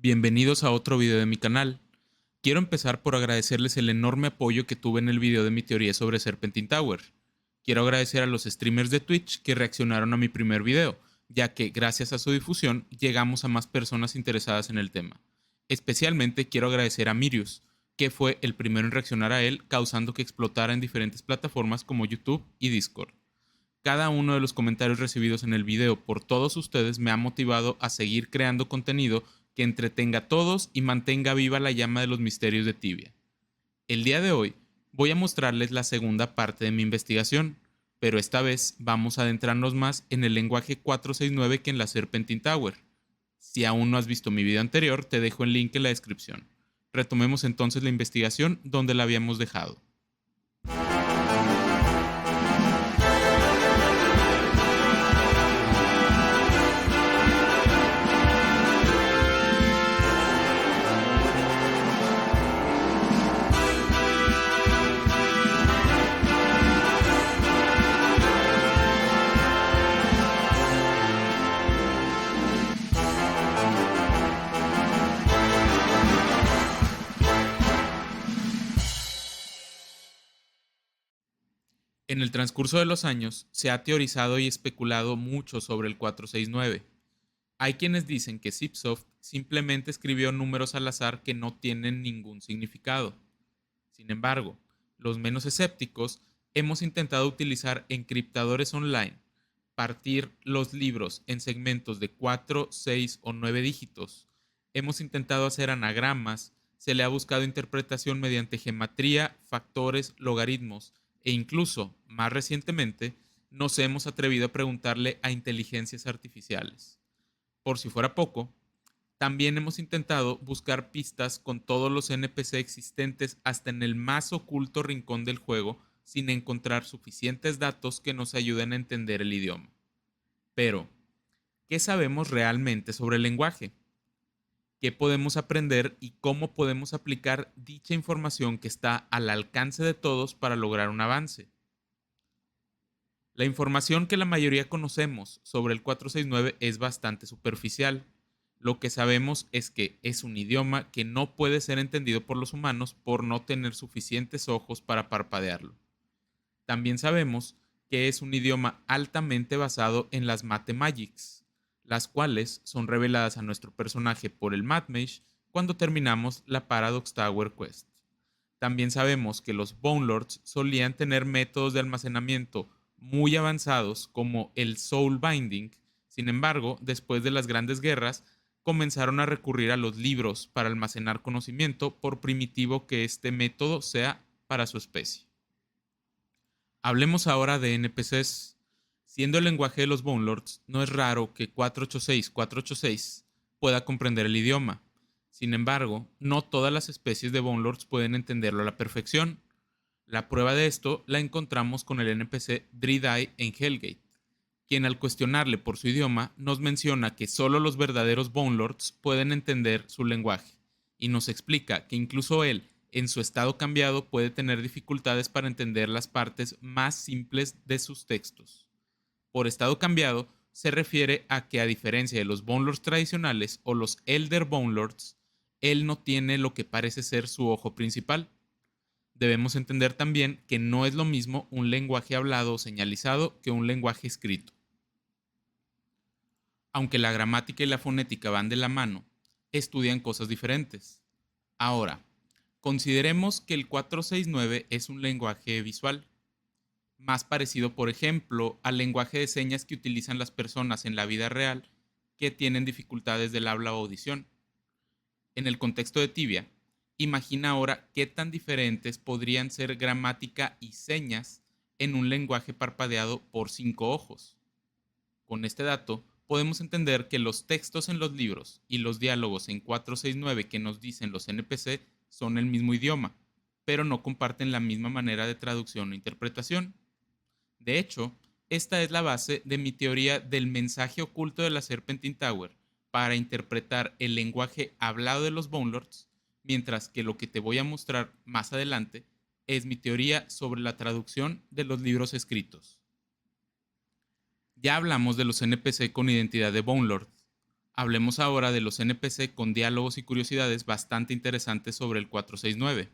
Bienvenidos a otro video de mi canal. Quiero empezar por agradecerles el enorme apoyo que tuve en el video de mi teoría sobre Serpentine Tower. Quiero agradecer a los streamers de Twitch que reaccionaron a mi primer video, ya que gracias a su difusión llegamos a más personas interesadas en el tema. Especialmente quiero agradecer a Mirius, que fue el primero en reaccionar a él, causando que explotara en diferentes plataformas como YouTube y Discord. Cada uno de los comentarios recibidos en el video por todos ustedes me ha motivado a seguir creando contenido que entretenga a todos y mantenga viva la llama de los misterios de Tibia. El día de hoy voy a mostrarles la segunda parte de mi investigación, pero esta vez vamos a adentrarnos más en el lenguaje 469 que en la Serpentine Tower. Si aún no has visto mi video anterior, te dejo el link en la descripción. Retomemos entonces la investigación donde la habíamos dejado. En el transcurso de los años, se ha teorizado y especulado mucho sobre el 469. Hay quienes dicen que Zipsoft simplemente escribió números al azar que no tienen ningún significado. Sin embargo, los menos escépticos hemos intentado utilizar encriptadores online, partir los libros en segmentos de 4, 6 o 9 dígitos. Hemos intentado hacer anagramas, se le ha buscado interpretación mediante gematría, factores, logaritmos e incluso, más recientemente, nos hemos atrevido a preguntarle a inteligencias artificiales. Por si fuera poco, también hemos intentado buscar pistas con todos los NPC existentes hasta en el más oculto rincón del juego sin encontrar suficientes datos que nos ayuden a entender el idioma. Pero, ¿qué sabemos realmente sobre el lenguaje? ¿Qué podemos aprender y cómo podemos aplicar dicha información que está al alcance de todos para lograr un avance? La información que la mayoría conocemos sobre el 469 es bastante superficial. Lo que sabemos es que es un idioma que no puede ser entendido por los humanos por no tener suficientes ojos para parpadearlo. También sabemos que es un idioma altamente basado en las Mathemagics, las cuales son reveladas a nuestro personaje por el Mathmage cuando terminamos la Paradox Tower Quest. También sabemos que los Bone Lords solían tener métodos de almacenamiento muy avanzados como el Soul Binding. Sin embargo, después de las grandes guerras, comenzaron a recurrir a los libros para almacenar conocimiento, por primitivo que este método sea para su especie. Hablemos ahora de NPCs. Siendo el lenguaje de los Bone Lords, no es raro que 486 pueda comprender el idioma. Sin embargo, no todas las especies de Bone Lords pueden entenderlo a la perfección. La prueba de esto la encontramos con el NPC Dread-Eye en Hellgate, quien al cuestionarle por su idioma nos menciona que solo los verdaderos Bone Lords pueden entender su lenguaje, y nos explica que incluso él, en su estado cambiado, puede tener dificultades para entender las partes más simples de sus textos. Por estado cambiado, se refiere a que a diferencia de los Bone Lords tradicionales o los Elder Bone Lords, él no tiene lo que parece ser su ojo principal. Debemos entender también que no es lo mismo un lenguaje hablado o señalizado que un lenguaje escrito. Aunque la gramática y la fonética van de la mano, estudian cosas diferentes. Ahora, consideremos que el 469 es un lenguaje visual, más parecido, por ejemplo, al lenguaje de señas que utilizan las personas en la vida real que tienen dificultades del habla o audición. En el contexto de Tibia, imagina ahora qué tan diferentes podrían ser gramática y señas en un lenguaje parpadeado por 5 ojos. Con este dato, podemos entender que los textos en los libros y los diálogos en 469 que nos dicen los NPC son el mismo idioma, pero no comparten la misma manera de traducción o interpretación. De hecho, esta es la base de mi teoría del mensaje oculto de la Serpentine Tower para interpretar el lenguaje hablado de los Bone Lords, mientras que lo que te voy a mostrar más adelante es mi teoría sobre la traducción de los libros escritos. Ya hablamos de los NPC con identidad de Bone Lord. Hablemos ahora de los NPC con diálogos y curiosidades bastante interesantes sobre el 469,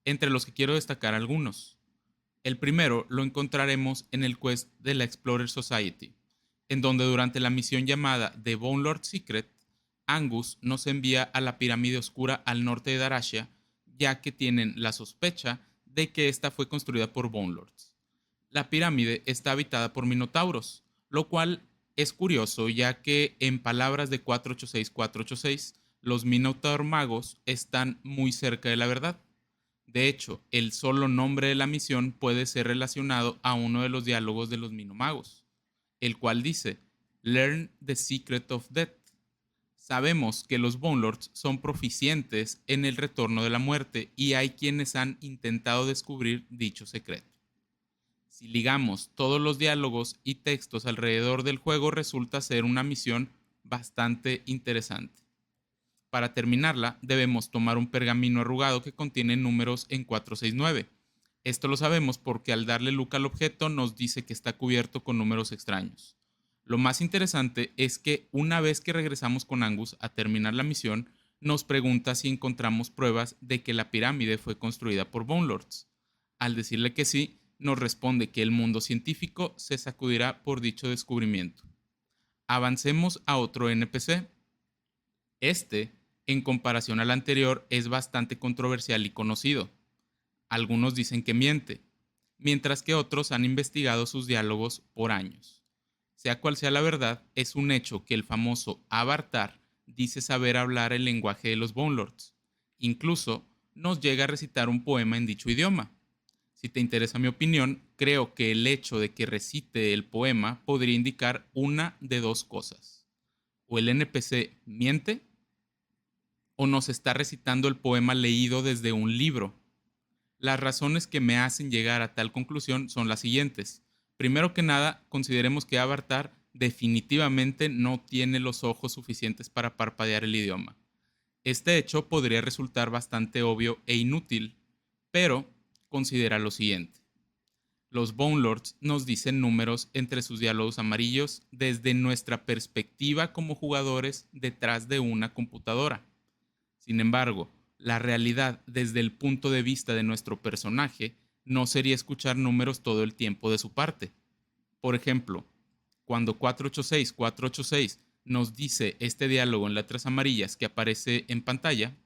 entre los que quiero destacar algunos. El primero lo encontraremos en el quest de la Explorer Society, en donde durante la misión llamada The Bone Lord Secret, Angus nos envía a la pirámide oscura al norte de Darashia, ya que tienen la sospecha de que esta fue construida por Bone Lords. La pirámide está habitada por minotauros, lo cual es curioso ya que en palabras de 486 los Minotaur magos están muy cerca de la verdad. De hecho, el solo nombre de la misión puede ser relacionado a uno de los diálogos de los Minomagos, el cual dice: Learn the secret of death. Sabemos que los Bone Lords son proficientes en el retorno de la muerte y hay quienes han intentado descubrir dicho secreto. Si ligamos todos los diálogos y textos alrededor del juego, resulta ser una misión bastante interesante. Para terminarla, debemos tomar un pergamino arrugado que contiene números en 469. Esto lo sabemos porque al darle look al objeto nos dice que está cubierto con números extraños. Lo más interesante es que una vez que regresamos con Angus a terminar la misión, nos pregunta si encontramos pruebas de que la pirámide fue construida por Bone Lords. Al decirle que sí, nos responde que el mundo científico se sacudirá por dicho descubrimiento. Avancemos a otro NPC. Este, en comparación al anterior, es bastante controversial y conocido. Algunos dicen que miente, mientras que otros han investigado sus diálogos por años. Sea cual sea la verdad, es un hecho que el famoso Avatar dice saber hablar el lenguaje de los Bone Lords. Incluso nos llega a recitar un poema en dicho idioma. Si te interesa mi opinión, creo que el hecho de que recite el poema podría indicar una de dos cosas. O el NPC miente, o nos está recitando el poema leído desde un libro. Las razones que me hacen llegar a tal conclusión son las siguientes. Primero que nada, consideremos que Avatar definitivamente no tiene los ojos suficientes para parpadear el idioma. Este hecho podría resultar bastante obvio e inútil, pero considera lo siguiente. Los Bone Lords nos dicen números entre sus diálogos amarillos desde nuestra perspectiva como jugadores detrás de una computadora. Sin embargo, la realidad desde el punto de vista de nuestro personaje no sería escuchar números todo el tiempo de su parte. Por ejemplo, cuando 486 nos dice este diálogo en letras amarillas que aparece en pantalla,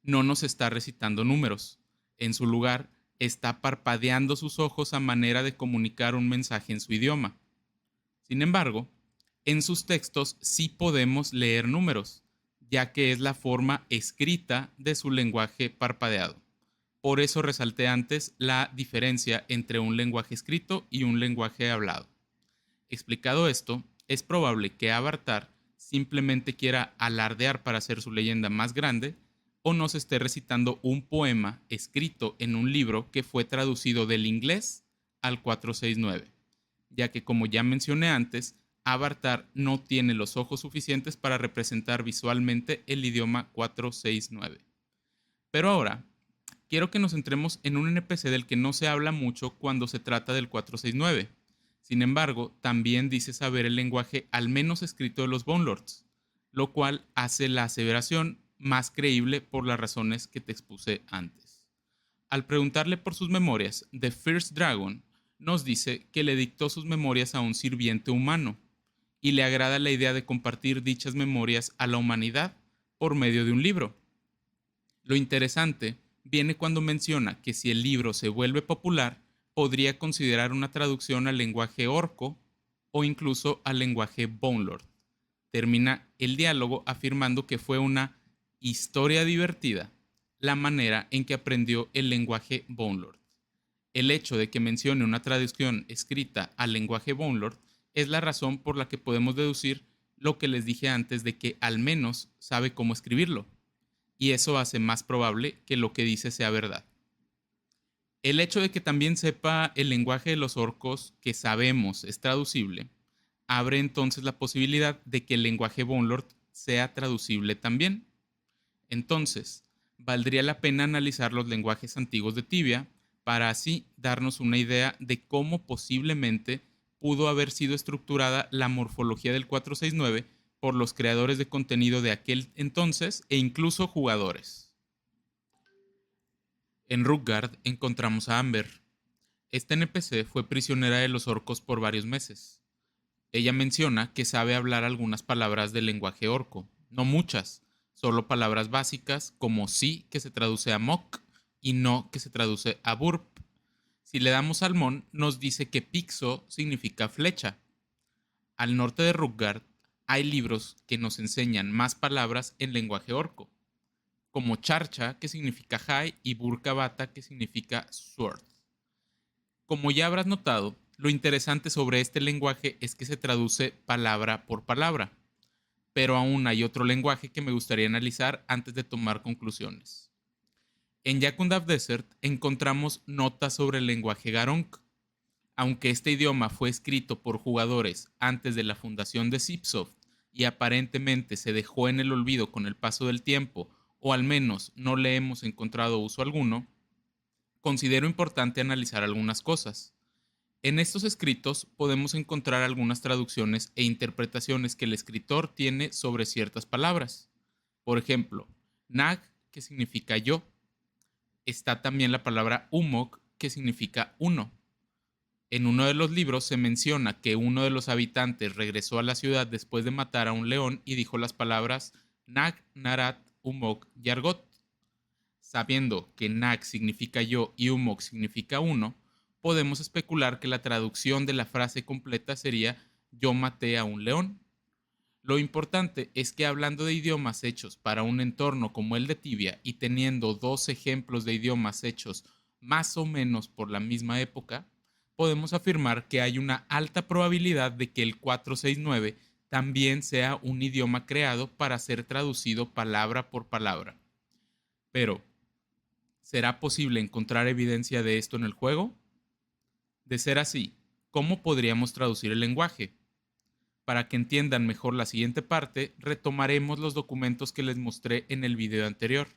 no nos está recitando números. En su lugar, está parpadeando sus ojos a manera de comunicar un mensaje en su idioma. Sin embargo, en sus textos sí podemos leer números, ya que es la forma escrita de su lenguaje parpadeado. Por eso resalté antes la diferencia entre un lenguaje escrito y un lenguaje hablado. Explicado esto, es probable que Avatar simplemente quiera alardear para hacer su leyenda más grande o nos esté recitando un poema escrito en un libro que fue traducido del inglés al 469, ya que como ya mencioné antes, Avatar no tiene los ojos suficientes para representar visualmente el idioma 469. Pero ahora, quiero que nos centremos en un NPC del que no se habla mucho cuando se trata del 469. Sin embargo, también dice saber el lenguaje al menos escrito de los Bone Lords, lo cual hace la aseveración más creíble por las razones que te expuse antes. Al preguntarle por sus memorias, The First Dragon nos dice que le dictó sus memorias a un sirviente humano y le agrada la idea de compartir dichas memorias a la humanidad por medio de un libro. Lo interesante viene cuando menciona que si el libro se vuelve popular, podría considerar una traducción al lenguaje orco o incluso al lenguaje Bone Lord. Termina el diálogo afirmando que fue una historia divertida la manera en que aprendió el lenguaje Bone Lord. El hecho de que mencione una traducción escrita al lenguaje Bone Lord es la razón por la que podemos deducir lo que les dije antes de que al menos sabe cómo escribirlo. Y eso hace más probable que lo que dice sea verdad. El hecho de que también sepa el lenguaje de los orcos, que sabemos es traducible, abre entonces la posibilidad de que el lenguaje Bone Lord sea traducible también. Entonces, valdría la pena analizar los lenguajes antiguos de Tibia para así darnos una idea de cómo posiblemente pudo haber sido estructurada la morfología del 469 por los creadores de contenido de aquel entonces e incluso jugadores. En Rutgard encontramos a Amber. Esta NPC fue prisionera de los orcos por varios meses. Ella menciona que sabe hablar algunas palabras del lenguaje orco, no muchas, solo palabras básicas como sí, que se traduce a mok, y no, que se traduce a burp. Si le damos al mon, nos dice que pixo significa flecha. Al norte de Rutgard hay libros que nos enseñan más palabras en lenguaje orco, como charcha, que significa high, y burkabata, que significa sword. Como ya habrás notado, lo interesante sobre este lenguaje es que se traduce palabra por palabra, pero aún hay otro lenguaje que me gustaría analizar antes de tomar conclusiones. En Yakundaf Desert encontramos notas sobre el lenguaje Garunk. Aunque este idioma fue escrito por jugadores antes de la fundación de Zipsoft y aparentemente se dejó en el olvido con el paso del tiempo, o al menos no le hemos encontrado uso alguno, considero importante analizar algunas cosas. En estos escritos podemos encontrar algunas traducciones e interpretaciones que el escritor tiene sobre ciertas palabras. Por ejemplo, Nag, que significa yo. Está también la palabra Umok, que significa uno. En uno de los libros se menciona que uno de los habitantes regresó a la ciudad después de matar a un león y dijo las palabras Nag, Narat, Umok, Yargot. Sabiendo que Nag significa yo y Umok significa uno, podemos especular que la traducción de la frase completa sería yo maté a un león. Lo importante es que hablando de idiomas hechos para un entorno como el de Tibia y teniendo dos ejemplos de idiomas hechos más o menos por la misma época, podemos afirmar que hay una alta probabilidad de que el 469 también sea un idioma creado para ser traducido palabra por palabra. Pero, ¿será posible encontrar evidencia de esto en el juego? De ser así, ¿cómo podríamos traducir el lenguaje? Para que entiendan mejor la siguiente parte, retomaremos los documentos que les mostré en el video anterior,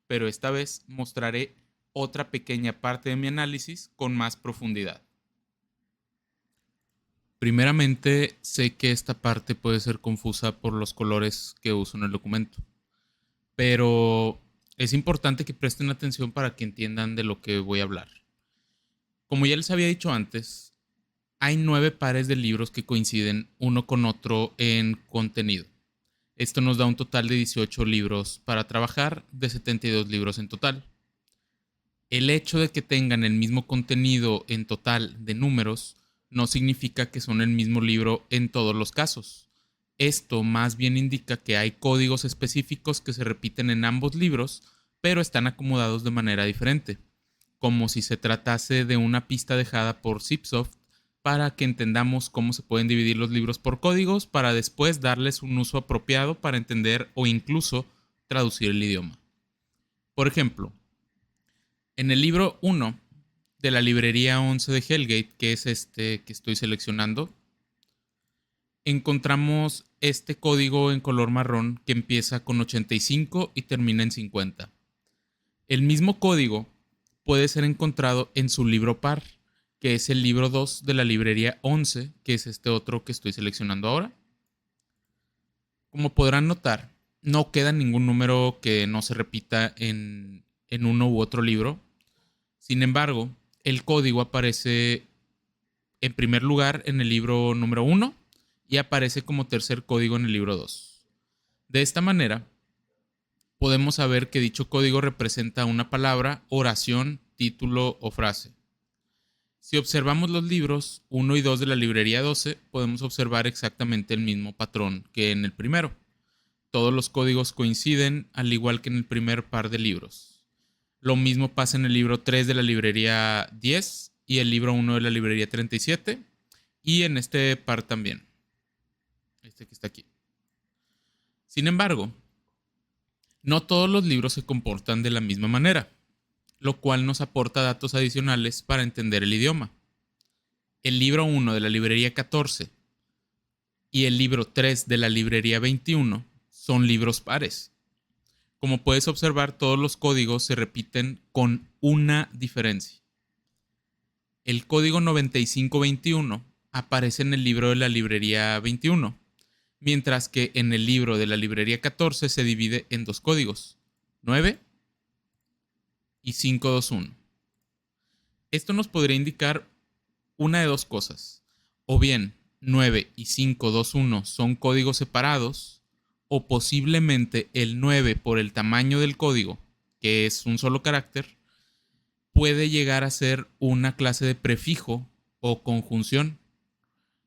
pero esta vez mostraré otra pequeña parte de mi análisis con más profundidad. Primeramente, sé que esta parte puede ser confusa por los colores que uso en el documento, pero es importante que presten atención para que entiendan de lo que voy a hablar. Como ya les había dicho antes, hay 9 pares de libros que coinciden uno con otro en contenido. Esto nos da un total de 18 libros para trabajar, de 72 libros en total. El hecho de que tengan el mismo contenido en total de números no significa que son el mismo libro en todos los casos. Esto más bien indica que hay códigos específicos que se repiten en ambos libros, pero están acomodados de manera diferente, como si se tratase de una pista dejada por Zipsoft para que entendamos cómo se pueden dividir los libros por códigos para después darles un uso apropiado para entender o incluso traducir el idioma. Por ejemplo, en el libro 1 de la librería 11 de Hellgate, que es este que estoy seleccionando, encontramos este código en color marrón que empieza con 85 y termina en 50. El mismo código puede ser encontrado en su libro par, que es el libro 2 de la librería 11, que es este otro que estoy seleccionando ahora. Como podrán notar, no queda ningún número que no se repita en uno u otro libro. Sin embargo, el código aparece en primer lugar en el libro número 1 y aparece como tercer código en el libro 2. De esta manera, podemos saber que dicho código representa una palabra, oración, título o frase. Si observamos los libros 1 y 2 de la librería 12, podemos observar exactamente el mismo patrón que en el primero. Todos los códigos coinciden, al igual que en el primer par de libros. Lo mismo pasa en el libro 3 de la librería 10 y el libro 1 de la librería 37 y en este par también. Este que está aquí. Sin embargo, no todos los libros se comportan de la misma manera, lo cual nos aporta datos adicionales para entender el idioma. El libro 1 de la librería 14 y el libro 3 de la librería 21 son libros pares. Como puedes observar, todos los códigos se repiten con una diferencia. El código 9521 aparece en el libro de la librería 21, mientras que en el libro de la librería 14 se divide en dos códigos, 9 y 521. Esto nos podría indicar una de dos cosas. O bien 9 y 521 son códigos separados, o posiblemente el 9 por el tamaño del código, que es un solo carácter, puede llegar a ser una clase de prefijo o conjunción,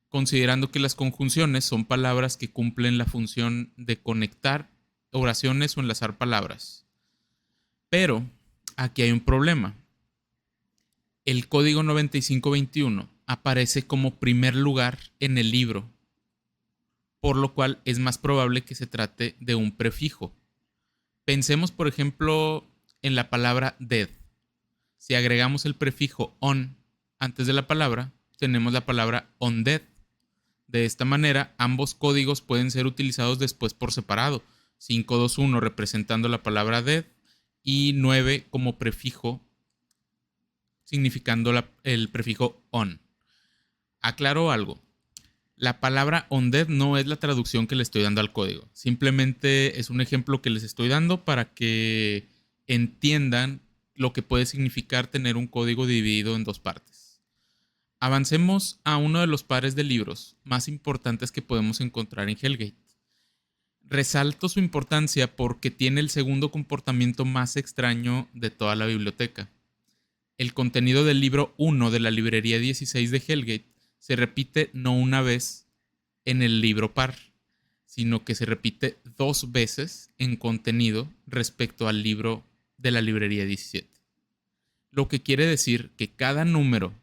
considerando que las conjunciones son palabras que cumplen la función de conectar oraciones o enlazar palabras. Pero aquí hay un problema. El código 9521 aparece como primer lugar en el libro, por lo cual es más probable que se trate de un prefijo. Pensemos, por ejemplo, en la palabra dead. Si agregamos el prefijo on antes de la palabra, tenemos la palabra undead. De esta manera, ambos códigos pueden ser utilizados después por separado. 521 representando la palabra dead y 9 como prefijo, significando el prefijo on. Aclaro algo. La palabra undead no es la traducción que le estoy dando al código. Simplemente es un ejemplo que les estoy dando para que entiendan lo que puede significar tener un código dividido en dos partes. Avancemos a uno de los pares de libros más importantes que podemos encontrar en Hellgate. Resalto su importancia porque tiene el segundo comportamiento más extraño de toda la biblioteca. El contenido del libro 1 de la librería 16 de Hellgate se repite no una vez en el libro par, sino que se repite dos veces en contenido respecto al libro de la librería 17. Lo que quiere decir que cada número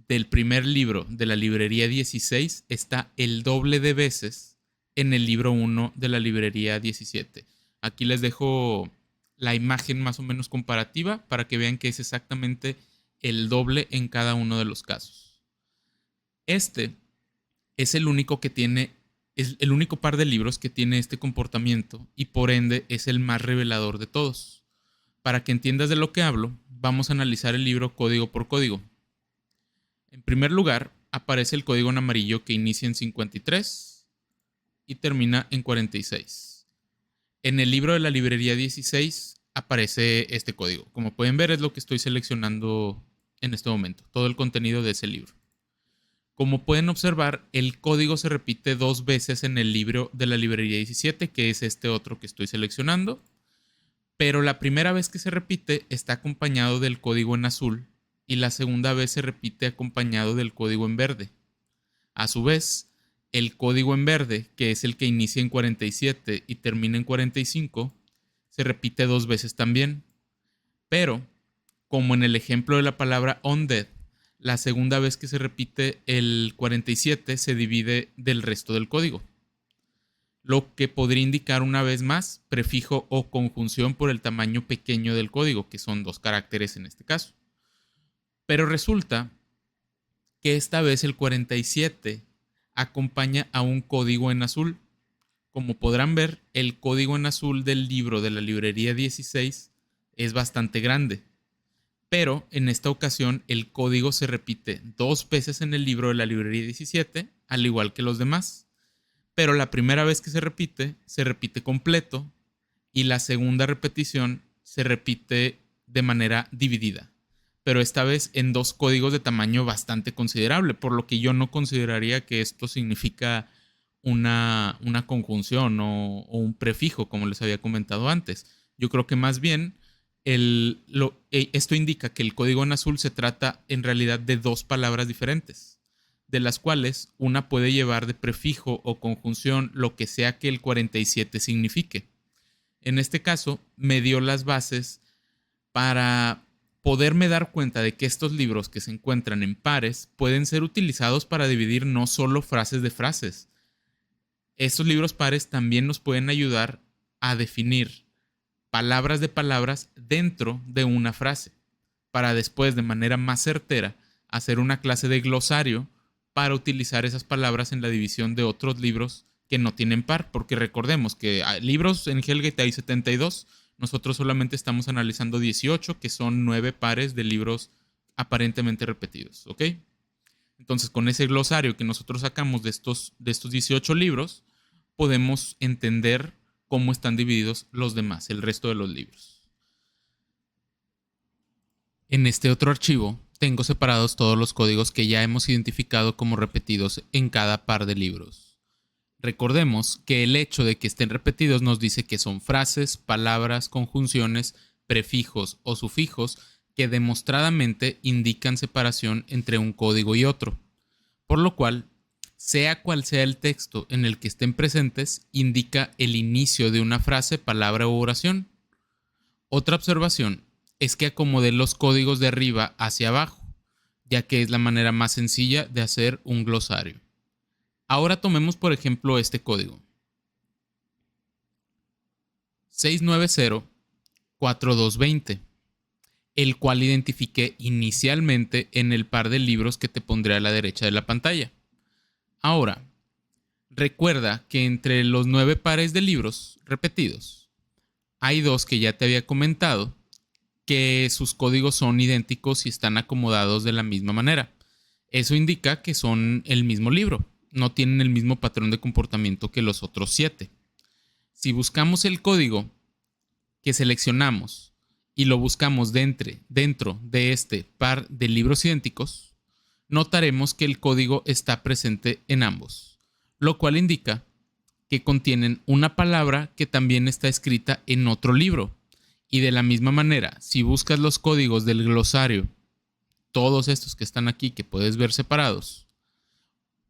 del primer libro de la librería 16 está el doble de veces en el libro 1 de la librería 17. Aquí les dejo la imagen más o menos comparativa para que vean que es exactamente el doble en cada uno de los casos. Este es el único par de libros que tiene este comportamiento y por ende es el más revelador de todos. Para que entiendas de lo que hablo, vamos a analizar el libro código por código. En primer lugar, aparece el código en amarillo que inicia en 53 y termina en 46. En el libro de la librería 16 aparece este código. Como pueden ver, es lo que estoy seleccionando en este momento, todo el contenido de ese libro. Como pueden observar, el código se repite dos veces en el libro de la librería 17, que es este otro que estoy seleccionando, pero la primera vez que se repite está acompañado del código en azul y la segunda vez se repite acompañado del código en verde. A su vez, el código en verde, que es el que inicia en 47 y termina en 45, se repite dos veces también. Pero, como en el ejemplo de la palabra undead, la segunda vez que se repite el 47 se divide del resto del código, lo que podría indicar una vez más prefijo o conjunción por el tamaño pequeño del código, que son dos caracteres en este caso. Pero resulta que esta vez el 47 acompaña a un código en azul. Como podrán ver, el código en azul del libro de la librería 16 es bastante grande. Pero en esta ocasión el código se repite dos veces en el libro de la librería 17, al igual que los demás. Pero la primera vez que se repite completo y la segunda repetición se repite de manera dividida. Pero esta vez en dos códigos de tamaño bastante considerable, por lo que yo no consideraría que esto significa una conjunción o un prefijo, como les había comentado antes. Yo creo que más bien esto indica que el código en azul se trata en realidad de dos palabras diferentes, de las cuales una puede llevar de prefijo o conjunción lo que sea que el 47 signifique. En este caso, me dio las bases para poderme dar cuenta de que estos libros que se encuentran en pares pueden ser utilizados para dividir no solo frases de frases. Estos libros pares también nos pueden ayudar a definir palabras de palabras dentro de una frase, para después de manera más certera hacer una clase de glosario para utilizar esas palabras en la división de otros libros que no tienen par, porque recordemos que libros en Hellgate hay 72, nosotros solamente estamos analizando 18, que son 9 pares de libros aparentemente repetidos, ¿ok? Entonces, con ese glosario que nosotros sacamos de estos 18 libros, podemos entender cómo están divididos los demás, el resto de los libros. En este otro archivo tengo separados todos los códigos que ya hemos identificado como repetidos en cada par de libros. Recordemos que el hecho de que estén repetidos nos dice que son frases, palabras, conjunciones, prefijos o sufijos que demostradamente indican separación entre un código y otro, por lo cual, sea cual sea el texto en el que estén presentes, indica el inicio de una frase, palabra u oración. Otra observación es que acomodé los códigos de arriba hacia abajo, ya que es la manera más sencilla de hacer un glosario. Ahora tomemos por ejemplo este código. 690-4220, el cual identifiqué inicialmente en el par de libros que te pondré a la derecha de la pantalla. Ahora, recuerda que entre los 9 pares de libros repetidos, hay 2 que ya te había comentado que sus códigos son idénticos y están acomodados de la misma manera. Eso indica que son el mismo libro, no tienen el mismo patrón de comportamiento que los otros 7. Si buscamos el código que seleccionamos y lo buscamos dentro de este par de libros idénticos, notaremos que el código está presente en ambos, lo cual indica que contienen una palabra que también está escrita en otro libro. Y de la misma manera, si buscas los códigos del glosario, todos estos que están aquí que puedes ver separados,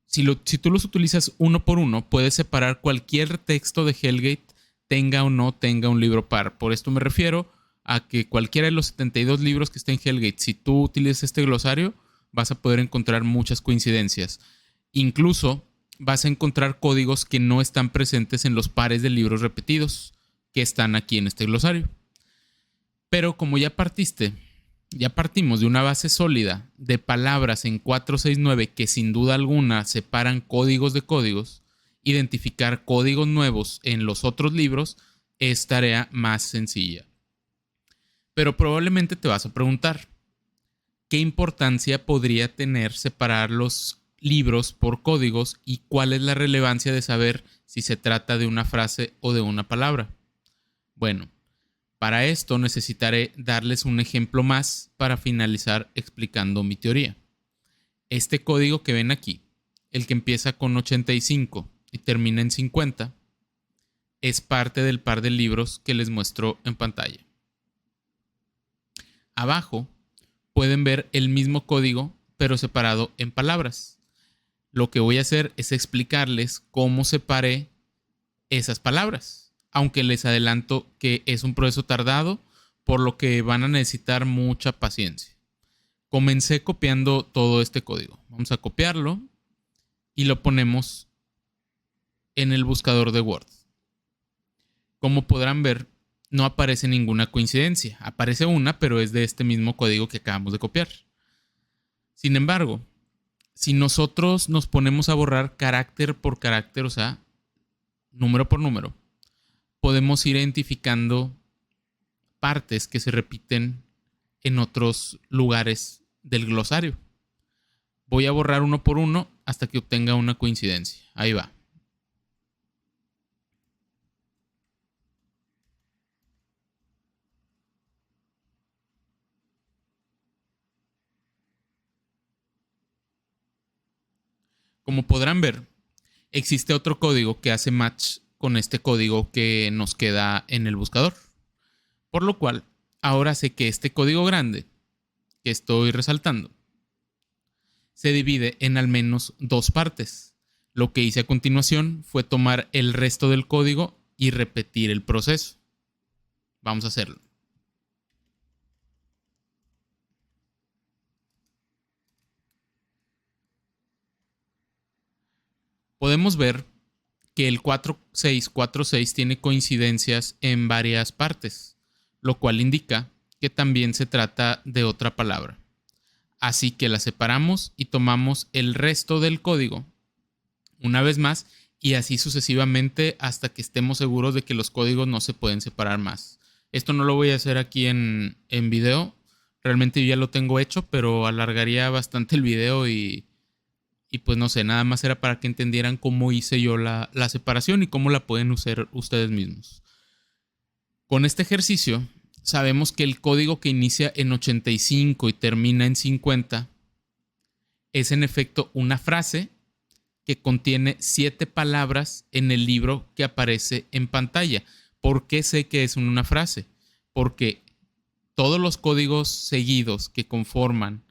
si tú los utilizas uno por uno, puedes separar cualquier texto de Hellgate, tenga o no tenga un libro par. Por esto me refiero a que cualquiera de los 72 libros que estén en Hellgate, si tú utilizas este glosario, vas a poder encontrar muchas coincidencias. Incluso vas a encontrar códigos que no están presentes en los pares de libros repetidos que están aquí en este glosario. Pero como ya partimos de una base sólida de palabras en 469 que sin duda alguna separan códigos de códigos, identificar códigos nuevos en los otros libros es tarea más sencilla. Pero probablemente te vas a preguntar, ¿qué importancia podría tener separar los libros por códigos y cuál es la relevancia de saber si se trata de una frase o de una palabra? Bueno, para esto necesitaré darles un ejemplo más para finalizar explicando mi teoría. Este código que ven aquí, el que empieza con 85 y termina en 50, es parte del par de libros que les muestro en pantalla. Abajo pueden ver el mismo código pero separado en palabras. Lo que voy a hacer es explicarles cómo separé esas palabras. Aunque les adelanto que es un proceso tardado, por lo que van a necesitar mucha paciencia. Comencé copiando todo este código. Vamos a copiarlo y lo ponemos en el buscador de Word. Como podrán ver, no aparece ninguna coincidencia. Aparece una, pero es de este mismo código que acabamos de copiar. Sin embargo, si nosotros nos ponemos a borrar carácter por carácter, o sea, número por número, podemos ir identificando partes que se repiten en otros lugares del glosario. Voy a borrar uno por uno hasta que obtenga una coincidencia. Ahí va. Como podrán ver, existe otro código que hace match con este código que nos queda en el buscador. Por lo cual, ahora sé que este código grande que estoy resaltando se divide en al menos 2 partes. Lo que hice a continuación fue tomar el resto del código y repetir el proceso. Vamos a hacerlo. Podemos ver que el 4646 tiene coincidencias en varias partes, lo cual indica que también se trata de otra palabra. Así que la separamos y tomamos el resto del código una vez más y así sucesivamente hasta que estemos seguros de que los códigos no se pueden separar más. Esto no lo voy a hacer aquí en video. Realmente ya lo tengo hecho, pero alargaría bastante el video y Y pues no sé, nada más era para que entendieran cómo hice yo la separación y cómo la pueden usar ustedes mismos. Con este ejercicio, sabemos que el código que inicia en 85 y termina en 50 es en efecto una frase que contiene 7 palabras en el libro que aparece en pantalla. ¿Por qué sé que es una frase? Porque todos los códigos seguidos que conforman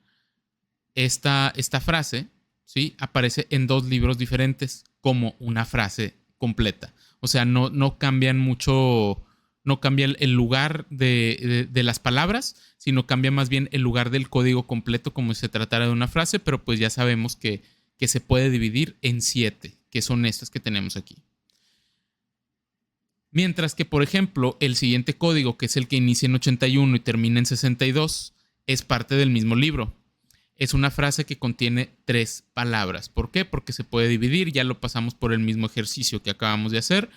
esta frase, ¿sí?, aparece en 2 libros diferentes como una frase completa. O sea, no cambian mucho, no cambia el lugar de las palabras, sino cambia más bien el lugar del código completo como si se tratara de una frase, pero pues ya sabemos que se puede dividir en 7, que son estas que tenemos aquí. Mientras que, por ejemplo, el siguiente código, que es el que inicia en 81 y termina en 62, es parte del mismo libro. Es una frase que contiene 3 palabras. ¿Por qué? Porque se puede dividir, ya lo pasamos por el mismo ejercicio que acabamos de hacer,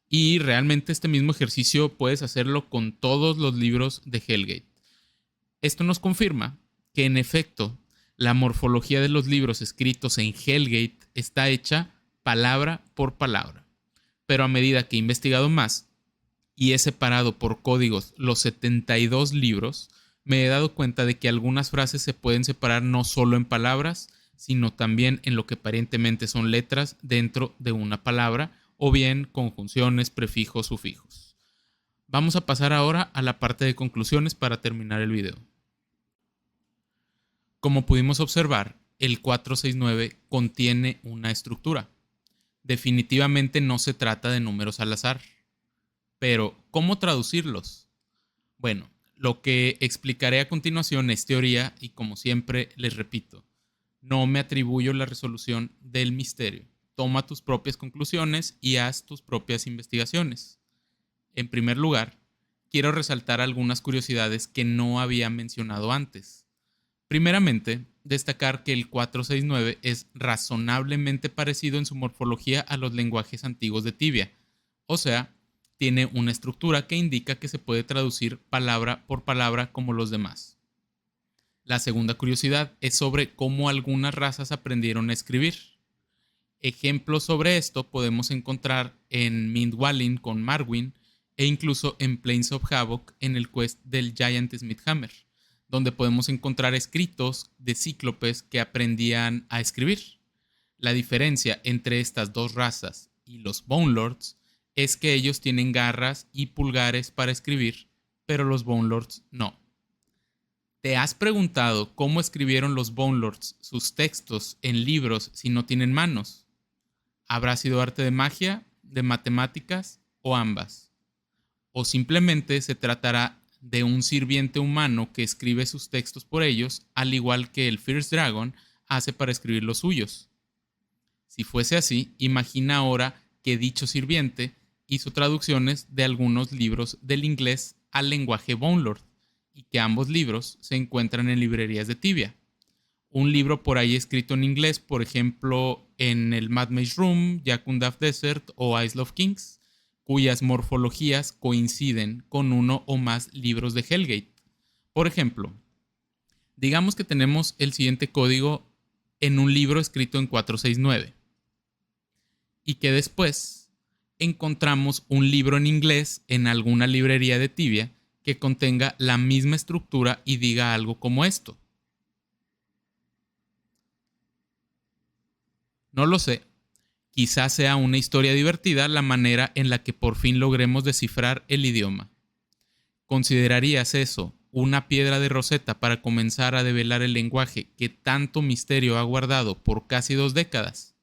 y realmente este mismo ejercicio puedes hacerlo con todos los libros de Hellgate. Esto nos confirma que, en efecto, la morfología de los libros escritos en Hellgate está hecha palabra por palabra. Pero a medida que he investigado más y he separado por códigos los 72 libros, me he dado cuenta de que algunas frases se pueden separar no solo en palabras, sino también en lo que aparentemente son letras dentro de una palabra, o bien conjunciones, prefijos, sufijos. Vamos a pasar ahora a la parte de conclusiones para terminar el video. Como pudimos observar, el 469 contiene una estructura. Definitivamente no se trata de números al azar. Pero, ¿cómo traducirlos? Bueno, lo que explicaré a continuación es teoría y, como siempre les repito, no me atribuyo la resolución del misterio. Toma tus propias conclusiones y haz tus propias investigaciones. En primer lugar, quiero resaltar algunas curiosidades que no había mencionado antes. Primeramente, destacar que el 469 es razonablemente parecido en su morfología a los lenguajes antiguos de Tibia, o sea, tiene una estructura que indica que se puede traducir palabra por palabra como los demás. La segunda curiosidad es sobre cómo algunas razas aprendieron a escribir. Ejemplos sobre esto podemos encontrar en Mindwallin con Marwyn e incluso en Plains of Havoc en el quest del Giant Smithhammer, donde podemos encontrar escritos de cíclopes que aprendían a escribir. La diferencia entre estas dos razas y los Bone Lords es que ellos tienen garras y pulgares para escribir, pero los Bone Lords no. ¿Te has preguntado cómo escribieron los Bone Lords sus textos en libros si no tienen manos? ¿Habrá sido arte de magia, de matemáticas o ambas? ¿O simplemente se tratará de un sirviente humano que escribe sus textos por ellos, al igual que el First Dragon hace para escribir los suyos? Si fuese así, imagina ahora que dicho sirviente hizo traducciones de algunos libros del inglés al lenguaje Bone Lord y que ambos libros se encuentran en librerías de Tibia. Un libro por ahí escrito en inglés, por ejemplo, en el Mad Mage Room, Jakundaf Desert o Isle of Kings, cuyas morfologías coinciden con uno o más libros de Hellgate. Por ejemplo, digamos que tenemos el siguiente código en un libro escrito en 469 y que después encontramos un libro en inglés en alguna librería de Tibia que contenga la misma estructura y diga algo como esto. No lo sé. Quizás sea una historia divertida la manera en la que por fin logremos descifrar el idioma. ¿Considerarías eso una piedra de Rosetta para comenzar a develar el lenguaje que tanto misterio ha guardado por casi 2 décadas?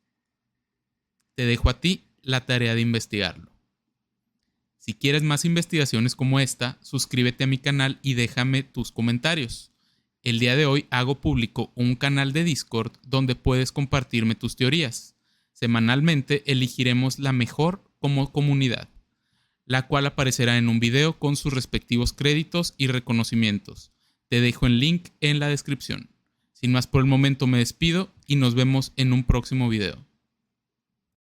Te dejo a ti la tarea de investigarlo. Si quieres más investigaciones como esta, suscríbete a mi canal y déjame tus comentarios. El día de hoy hago público un canal de Discord donde puedes compartirme tus teorías. Semanalmente elegiremos la mejor como comunidad, la cual aparecerá en un video con sus respectivos créditos y reconocimientos. Te dejo el link en la descripción. Sin más por el momento me despido y nos vemos en un próximo video.